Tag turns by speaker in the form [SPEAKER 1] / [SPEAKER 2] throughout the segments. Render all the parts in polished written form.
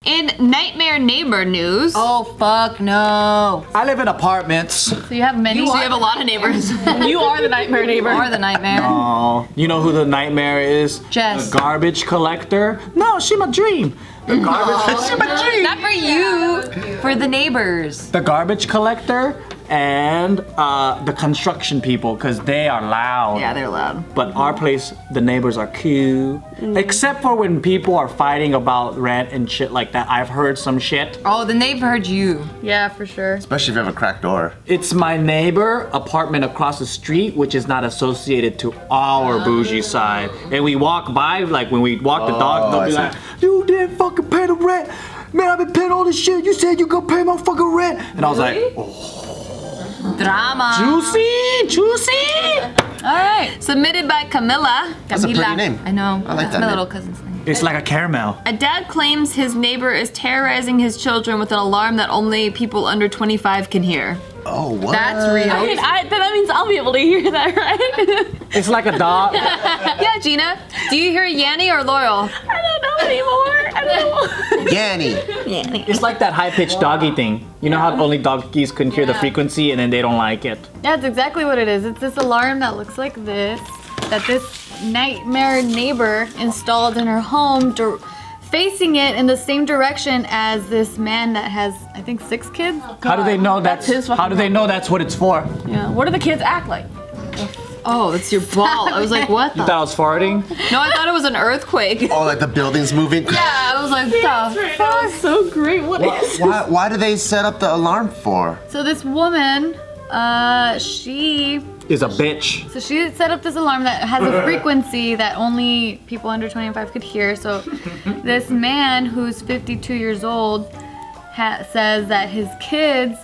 [SPEAKER 1] In Nightmare Neighbor news.
[SPEAKER 2] Oh, fuck no.
[SPEAKER 3] I live in apartments.
[SPEAKER 1] So you have many? So you have a lot of neighbors.
[SPEAKER 4] You are the nightmare neighbor.
[SPEAKER 2] You are the nightmare.
[SPEAKER 3] Oh, you know who the nightmare is?
[SPEAKER 2] Jess.
[SPEAKER 3] The garbage collector. No, she my dream. The garbage. She my dream.
[SPEAKER 2] Not for you. For the neighbors.
[SPEAKER 3] The garbage collector and the construction people, because they are loud.
[SPEAKER 2] Yeah, they're loud.
[SPEAKER 3] But our place, the neighbors are cool. Except for when people are fighting about rent and shit like that. I've heard some shit.
[SPEAKER 2] Oh, then they've heard you.
[SPEAKER 1] Yeah, for sure.
[SPEAKER 5] Especially if you have a cracked door.
[SPEAKER 3] It's my neighbor apartment across the street, which is not associated to our bougie side. And we walk by, like when we walk the dog, they'll be like, you didn't fucking pay the rent. Man, I've been paying all this shit. You said you gonna pay my fucking rent. And I was like, oh.
[SPEAKER 2] Drama.
[SPEAKER 3] Juicy.
[SPEAKER 2] All right.
[SPEAKER 1] Submitted by Camilla.
[SPEAKER 5] That's a pretty name.
[SPEAKER 2] I know.
[SPEAKER 5] I like
[SPEAKER 2] That's
[SPEAKER 5] that
[SPEAKER 2] my
[SPEAKER 5] name.
[SPEAKER 2] little cousin's name.
[SPEAKER 3] It's like a caramel.
[SPEAKER 1] A dad claims his neighbor is terrorizing his children with an alarm that only people under 25 can hear.
[SPEAKER 5] Oh, what?
[SPEAKER 1] That's real.
[SPEAKER 4] I mean, that means I'll be able to hear that, right?
[SPEAKER 3] It's like a dog.
[SPEAKER 1] Yeah, Gina. Do you hear Yanni or Loyal?
[SPEAKER 4] I don't know anymore. I don't know.
[SPEAKER 5] Yanni.
[SPEAKER 3] It's like that high-pitched doggy thing. You know how only doggies can hear the frequency and then they don't like it.
[SPEAKER 1] That's exactly what it is. It's this alarm that looks like this, that this nightmare neighbor installed in her home, facing it in the same direction as this man that has, I think, 6 kids.
[SPEAKER 3] How do they know that's
[SPEAKER 4] his fucking
[SPEAKER 3] how do they know that's what it's for?
[SPEAKER 4] Yeah. What do the kids act like?
[SPEAKER 1] Oh, it's your ball. I was like, what
[SPEAKER 3] You
[SPEAKER 1] the?
[SPEAKER 3] thought I was farting?
[SPEAKER 1] No, I thought it was an earthquake.
[SPEAKER 5] Oh, like the building's moving?
[SPEAKER 1] Yeah, I was like, what the fuck?
[SPEAKER 4] That's so great. What is?
[SPEAKER 5] Why do they set up the alarm for?
[SPEAKER 1] So this woman, she
[SPEAKER 3] Is a bitch.
[SPEAKER 1] set up this alarm that has a frequency that only people under 25 could hear. So this man who's 52 years old says that his kids,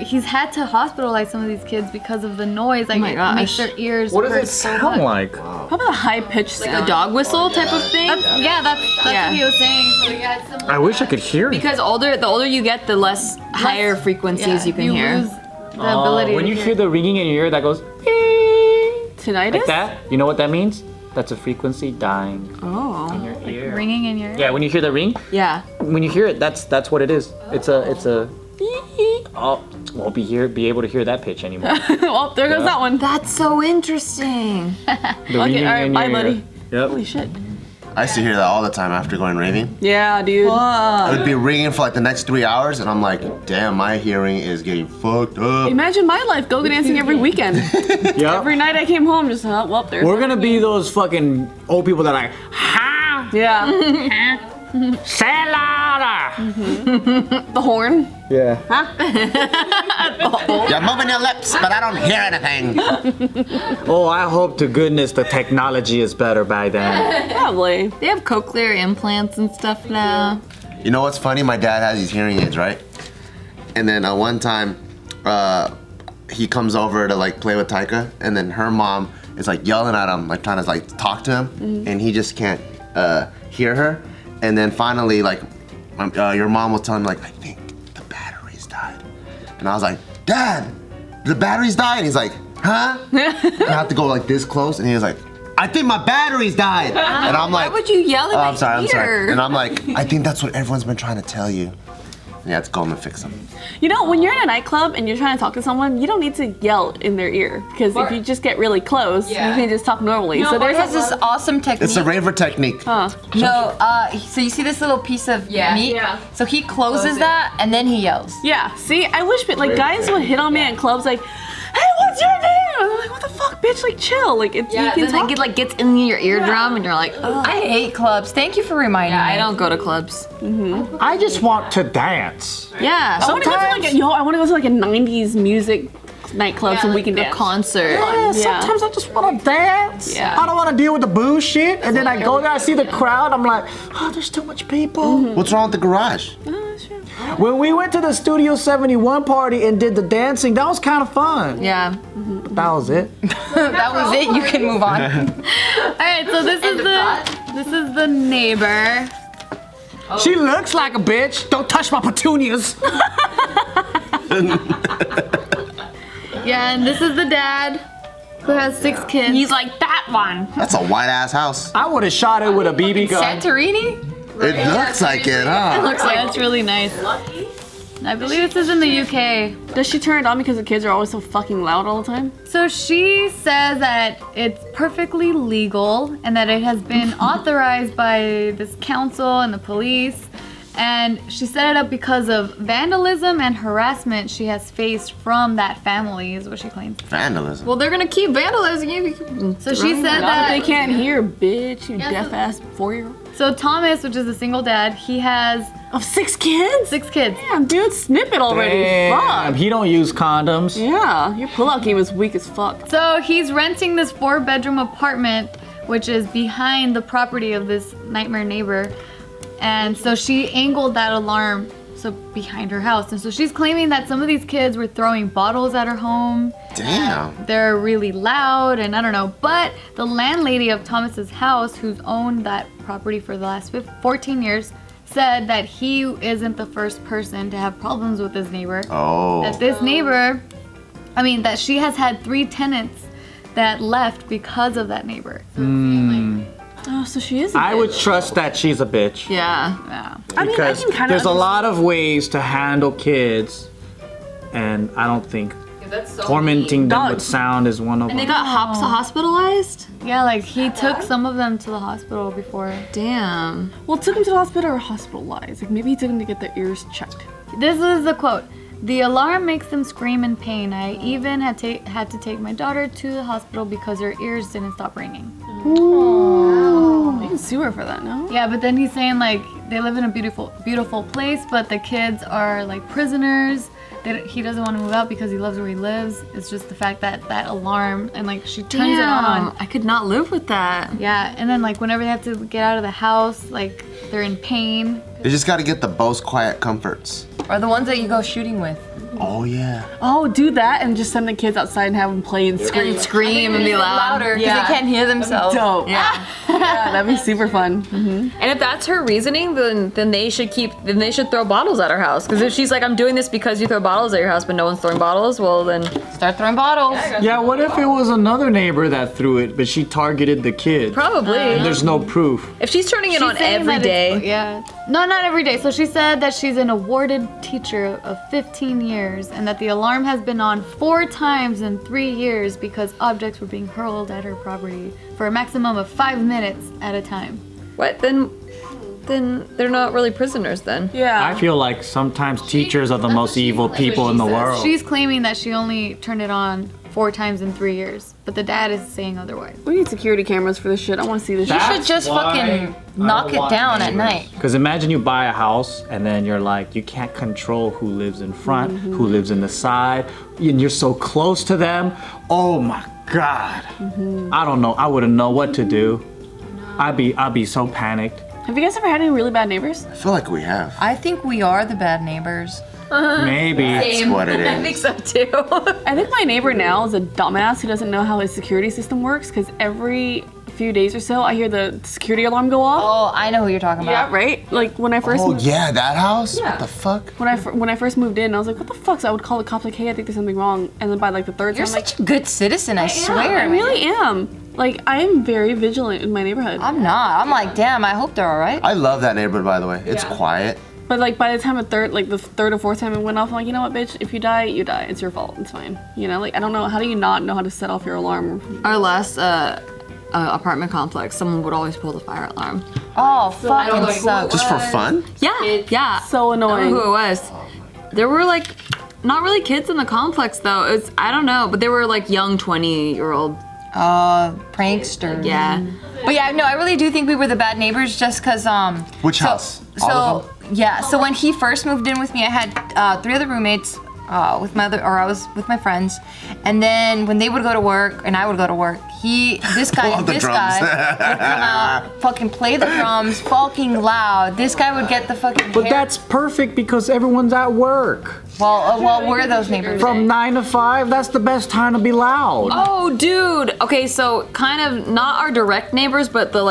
[SPEAKER 1] he's had to hospitalize some of these kids because of the noise. Like my it makes gosh. their ears
[SPEAKER 3] What does
[SPEAKER 1] hurt
[SPEAKER 3] it
[SPEAKER 1] so
[SPEAKER 3] sound
[SPEAKER 1] much.
[SPEAKER 3] like?
[SPEAKER 4] Probably a high pitched
[SPEAKER 1] Like
[SPEAKER 4] sound.
[SPEAKER 1] a dog whistle type of thing? That's what he was saying. So he had some,
[SPEAKER 3] I wish I could hear it.
[SPEAKER 1] because the older you get, the less higher frequencies you can hear. Lose the ability
[SPEAKER 3] when
[SPEAKER 1] to
[SPEAKER 3] you
[SPEAKER 1] hear.
[SPEAKER 3] hear the ringing in your ear that goes
[SPEAKER 4] Tinnitus?
[SPEAKER 3] like that, you know what that means? That's a frequency dying
[SPEAKER 4] Oh.
[SPEAKER 3] in your ear.
[SPEAKER 1] Ringing in your ear.
[SPEAKER 3] Yeah, when you hear the ring,
[SPEAKER 4] Yeah.
[SPEAKER 3] when you hear it, that's what it is. It's a. Oh, won't be able to hear that pitch anymore.
[SPEAKER 4] Well, there goes that one.
[SPEAKER 1] That's so interesting.
[SPEAKER 3] The
[SPEAKER 4] Okay, all right,
[SPEAKER 3] in
[SPEAKER 4] bye,
[SPEAKER 3] your ear.
[SPEAKER 4] buddy.
[SPEAKER 3] Yep.
[SPEAKER 4] Holy shit.
[SPEAKER 5] I used to hear that all the time after going raving.
[SPEAKER 4] Yeah, dude.
[SPEAKER 5] It would be ringing for like the next 3 hours, and I'm like, damn, my hearing is getting fucked up.
[SPEAKER 4] Imagine my life go-go dancing every weekend.
[SPEAKER 3] Yep.
[SPEAKER 4] Every night I came home, just, oh, well, there's
[SPEAKER 3] We're gonna be those fucking old people that are like, ha,
[SPEAKER 4] Yeah.
[SPEAKER 3] say louder.
[SPEAKER 4] The horn.
[SPEAKER 3] Yeah.
[SPEAKER 5] You're moving your lips, but I don't hear anything.
[SPEAKER 3] Oh, I hope to goodness the technology is better by then.
[SPEAKER 4] Probably.
[SPEAKER 1] They have cochlear implants and stuff now.
[SPEAKER 5] You know what's funny? My dad has these hearing aids, right? And then one time, he comes over to like play with Taika, and then her mom is like yelling at him, like trying to like talk to him, and he just can't hear her. And then finally, like, your mom was telling me, like, I think the batteries died. And I was like, Dad, the batteries died? And he's like, huh? And I have to go like this close, and he was like, I think my batteries died. And I'm like,
[SPEAKER 1] Why would you yell in my
[SPEAKER 5] I'm sorry.
[SPEAKER 1] ear?
[SPEAKER 5] And I'm like, I think that's what everyone's been trying to tell you. And you have to go home and fix them.
[SPEAKER 4] You know, when you're in a nightclub and you're trying to talk to someone, you don't need to yell in their ear. Because if you just get really close, you can just talk normally.
[SPEAKER 2] So there's this awesome technique.
[SPEAKER 5] It's a raver technique.
[SPEAKER 4] Huh.
[SPEAKER 2] No, so you see this little piece of meat?
[SPEAKER 4] Yeah.
[SPEAKER 2] So he closes that and then he yells.
[SPEAKER 4] Yeah, see, I wish like guys would hit on me at clubs like, hey, what's your name? And I'm like, what the fuck, bitch? Like, chill. Like, you can
[SPEAKER 1] Then
[SPEAKER 4] talk.
[SPEAKER 1] it gets in your eardrum and you're like, oh.
[SPEAKER 2] I hate clubs. Thank you for reminding me.
[SPEAKER 1] I don't go to clubs.
[SPEAKER 3] I just want to dance.
[SPEAKER 1] Yeah.
[SPEAKER 4] I want to go to like I want to go to like a 90s music nightclub so we can
[SPEAKER 1] a
[SPEAKER 4] dance.
[SPEAKER 1] concert.
[SPEAKER 3] Yeah, sometimes I just want to dance.
[SPEAKER 1] Yeah.
[SPEAKER 3] I don't want to deal with the bullshit. And then I go there, I see the crowd, I'm like, oh, there's too much people.
[SPEAKER 5] What's wrong with the garage?
[SPEAKER 3] When we went to the Studio 71 party and did the dancing, that was kind of fun.
[SPEAKER 1] Yeah.
[SPEAKER 3] But that was it.
[SPEAKER 2] That was it. You can move on.
[SPEAKER 1] All right, so this is the neighbor.
[SPEAKER 3] She looks like a bitch. Don't touch my petunias.
[SPEAKER 1] Yeah, and this is the dad who has 6 kids.
[SPEAKER 4] He's like, that one.
[SPEAKER 5] That's a white ass house.
[SPEAKER 3] I would have shot it with a BB gun.
[SPEAKER 2] Santorini?
[SPEAKER 5] It looks like it, huh?
[SPEAKER 1] Looks like it's really nice. I believe this is in the UK.
[SPEAKER 4] Does she turn it on because the kids are always so fucking loud all the time?
[SPEAKER 1] So she says that it's perfectly legal and that it has been authorized by this council and the police. And she set it up because of vandalism and harassment she has faced from that family, is what she claims.
[SPEAKER 5] Vandalism.
[SPEAKER 2] Well, they're gonna keep vandalizing you.
[SPEAKER 1] So she said
[SPEAKER 4] Not
[SPEAKER 1] that
[SPEAKER 4] if they can't hear, bitch, you
[SPEAKER 1] Yeah,
[SPEAKER 4] deaf ass 4-year-old.
[SPEAKER 1] So Thomas, which is a single dad, he has
[SPEAKER 4] Of 6 kids?
[SPEAKER 1] 6 kids.
[SPEAKER 4] Damn, dude, snip it already. Fuck.
[SPEAKER 3] He don't use condoms.
[SPEAKER 4] Yeah, your pullout game is weak as fuck.
[SPEAKER 1] So he's renting this 4-bedroom apartment, which is behind the property of this nightmare neighbor. And so she angled that alarm behind her house. And so she's claiming that some of these kids were throwing bottles at her home.
[SPEAKER 5] Damn.
[SPEAKER 1] They're really loud and I don't know. But the landlady of Thomas's house, who's owned that property for the last 14 years, said that he isn't the first person to have problems with his neighbor.
[SPEAKER 5] Oh.
[SPEAKER 1] That this neighbor, that she has had 3 tenants that left because of that neighbor. So
[SPEAKER 4] Oh, so she is a
[SPEAKER 3] I would
[SPEAKER 4] bitch.
[SPEAKER 3] trust that she's a bitch.
[SPEAKER 2] Yeah.
[SPEAKER 1] yeah.
[SPEAKER 4] I mean, I
[SPEAKER 3] Because
[SPEAKER 4] can kind of
[SPEAKER 3] there's a lot of ways to handle kids, and I don't think tormenting them with sound is one of them.
[SPEAKER 2] They got hospitalized?
[SPEAKER 1] Yeah, like he took some of them to the hospital before.
[SPEAKER 2] Damn.
[SPEAKER 4] Well, took him to the hospital or hospitalized. Like maybe he took him to get their ears checked.
[SPEAKER 1] This is the quote. The alarm makes them scream in pain. I even had to take my daughter to the hospital because her ears didn't stop ringing.
[SPEAKER 4] You can sue her for that, no?
[SPEAKER 1] Yeah, but then he's saying like they live in a beautiful place, but the kids are like prisoners. He doesn't want to move out because he loves where he lives. It's just the fact that alarm and like she turns it on.
[SPEAKER 2] I could not live with that.
[SPEAKER 1] Yeah, and then like whenever they have to get out of the house, like they're in pain.
[SPEAKER 5] They just got to get the Bose Quiet Comforts.
[SPEAKER 2] Or the ones that you go shooting with.
[SPEAKER 5] Oh, yeah.
[SPEAKER 4] Oh, do that and just send the kids outside and have them play and scream.
[SPEAKER 2] And scream and be louder because
[SPEAKER 4] Yeah.
[SPEAKER 2] they can't hear themselves.
[SPEAKER 4] Dope.
[SPEAKER 2] Yeah.
[SPEAKER 4] Yeah, that'd be super fun.
[SPEAKER 6] And if that's her reasoning, then they should throw bottles at her house. Because if she's like, I'm doing this because you throw bottles at your house, but no one's throwing bottles, well then.
[SPEAKER 2] Start throwing bottles.
[SPEAKER 3] Yeah, what if it was another neighbor that threw it, but she targeted the kids?
[SPEAKER 6] Probably.
[SPEAKER 3] And there's no proof.
[SPEAKER 6] If she's turning it on
[SPEAKER 1] saying
[SPEAKER 6] every
[SPEAKER 1] that
[SPEAKER 6] day.
[SPEAKER 1] Yeah. No, not every day. So she said that she's an awarded teacher of 15 years and that the alarm has been on 4 times in 3 years because objects were being hurled at her property for a maximum of 5 minutes at a time.
[SPEAKER 6] What? Then they're not really prisoners then.
[SPEAKER 4] Yeah.
[SPEAKER 3] I feel like sometimes teachers are the most evil people in the world.
[SPEAKER 1] She's claiming that she only turned it on 4 times in 3 years, but the dad is saying otherwise.
[SPEAKER 4] We need security cameras for this shit. I want to see this
[SPEAKER 2] You
[SPEAKER 4] shit.
[SPEAKER 2] should just fucking knock it down at night.
[SPEAKER 3] Because imagine you buy a house and then you're like, you can't control who lives in front, who lives in the side, and you're so close to them. Oh my God. I don't know. I wouldn't know what to do. I'd be so panicked.
[SPEAKER 4] Have you guys ever had any really bad neighbors?
[SPEAKER 5] I feel like we have.
[SPEAKER 2] I think we are the bad neighbors.
[SPEAKER 3] Maybe.
[SPEAKER 5] That's what it
[SPEAKER 6] I think
[SPEAKER 5] is.
[SPEAKER 6] so too.
[SPEAKER 4] I think my neighbor now is a dumbass who doesn't know how his security system works because every few days or so I hear the security alarm go off.
[SPEAKER 2] Oh, I know who you're talking
[SPEAKER 4] Yeah,
[SPEAKER 2] about.
[SPEAKER 4] right? Like when I first
[SPEAKER 5] Oh,
[SPEAKER 4] moved,
[SPEAKER 5] yeah, that house?
[SPEAKER 4] Yeah.
[SPEAKER 5] What the fuck?
[SPEAKER 4] when I first moved in, I was like, what the fuck? So I would call the cops like, hey, I think there's something wrong. And then by like the 3rd
[SPEAKER 2] You're
[SPEAKER 4] time, I'm
[SPEAKER 2] such a good citizen, I swear.
[SPEAKER 4] I really am. Like I am very vigilant in my neighborhood.
[SPEAKER 2] I'm not. I'm like, damn, I hope they're alright.
[SPEAKER 5] I love that neighborhood, by the way. It's quiet.
[SPEAKER 4] But like by the time the 3rd or 4th time it went off, I'm like, you know what, bitch? If you die, you die. It's your fault. It's fine. You know, like I don't know. How do you not know how to set off your alarm?
[SPEAKER 6] Our last apartment complex, someone would always pull the fire alarm.
[SPEAKER 2] Oh, fucking sucks.
[SPEAKER 5] Just for fun?
[SPEAKER 6] Yeah.
[SPEAKER 4] So
[SPEAKER 6] I don't
[SPEAKER 4] annoying.
[SPEAKER 6] know who it was. There were like, not really kids in the complex though. It's I don't know, but they were like young 20-year-old.
[SPEAKER 2] Prankster.
[SPEAKER 6] Yeah.
[SPEAKER 2] But yeah, no, I really do think we were the bad neighbors just because,
[SPEAKER 5] Which house? All of them?
[SPEAKER 2] Yeah, so when he first moved in with me, I had 3 other roommates I was with my friends. And then when they would go to work and I would go to work, this guy
[SPEAKER 5] Pull out the
[SPEAKER 2] would
[SPEAKER 5] drums.
[SPEAKER 2] come out, fucking play the drums, fucking loud. This guy would get the fucking
[SPEAKER 3] But
[SPEAKER 2] hair.
[SPEAKER 3] that's perfect because everyone's at work.
[SPEAKER 2] Well, we're those neighbors.
[SPEAKER 3] From 9 to 5, that's the best time to be loud.
[SPEAKER 6] Oh, dude. Okay, so kind of not our direct neighbors, but the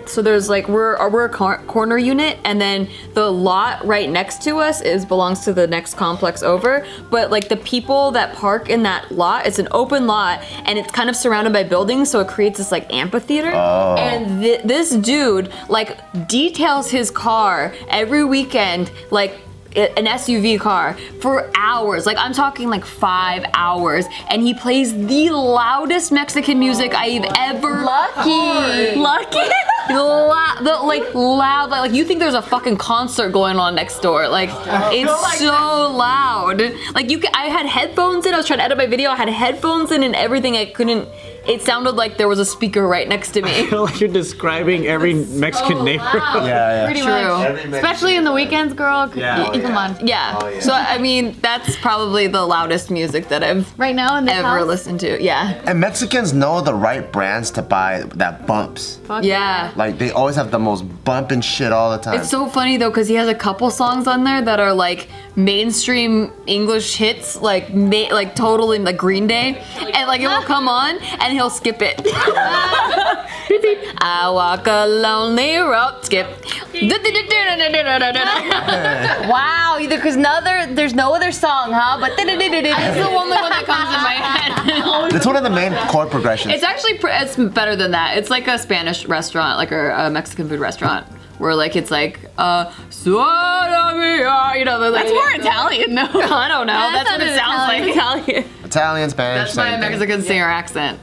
[SPEAKER 6] so there's like we're a corner unit, and then the lot right next to us belongs to the next complex over. But like the people that park in that lot, it's an open lot, and it's kind of surrounded by buildings, so it creates this like amphitheater.
[SPEAKER 5] Oh.
[SPEAKER 6] And this dude like details his car every weekend, like an SUV car, for hours. Like I'm talking like 5 hours, and he plays the loudest Mexican music I've ever
[SPEAKER 2] Lucky.
[SPEAKER 6] loud, like you think there's a fucking concert going on next door. Like it's so loud. Like I had headphones in. I was trying to edit my video. I had headphones in and everything. It sounded like there was a speaker right next to me.
[SPEAKER 3] I feel like you're describing every Mexican neighborhood.
[SPEAKER 5] Yeah,
[SPEAKER 1] Pretty
[SPEAKER 6] True.
[SPEAKER 1] much. Especially in the weekends, girl. Come on.
[SPEAKER 6] Yeah.
[SPEAKER 5] Oh, yeah.
[SPEAKER 6] So I mean, that's probably the loudest music that I've
[SPEAKER 1] Right now in this
[SPEAKER 6] ever
[SPEAKER 1] house.
[SPEAKER 6] listened to. Yeah.
[SPEAKER 5] And Mexicans know the right brands to buy that bumps.
[SPEAKER 1] Fuck
[SPEAKER 6] Yeah.
[SPEAKER 5] Like they always have the most bumping shit all the time.
[SPEAKER 6] It's so funny though, because he has a couple songs on there that are like mainstream English hits, like totally like Green Day, and like it will come on and he'll skip it. I walk a lonely road, skip.
[SPEAKER 2] Wow, because there's no other song, huh? But
[SPEAKER 6] It's the only one that comes in my head.
[SPEAKER 5] It's one of the main chord progressions.
[SPEAKER 6] It's actually it's better than that. It's like a Spanish restaurant, like a Mexican food restaurant, where like it's like suena mía, you know, they're like
[SPEAKER 4] That's more Italian, no?
[SPEAKER 6] I don't know. That's what it
[SPEAKER 1] sounded
[SPEAKER 6] sounds like.
[SPEAKER 5] Italian, Spanish.
[SPEAKER 6] That's my
[SPEAKER 5] same thing.
[SPEAKER 6] Mexican singer accent.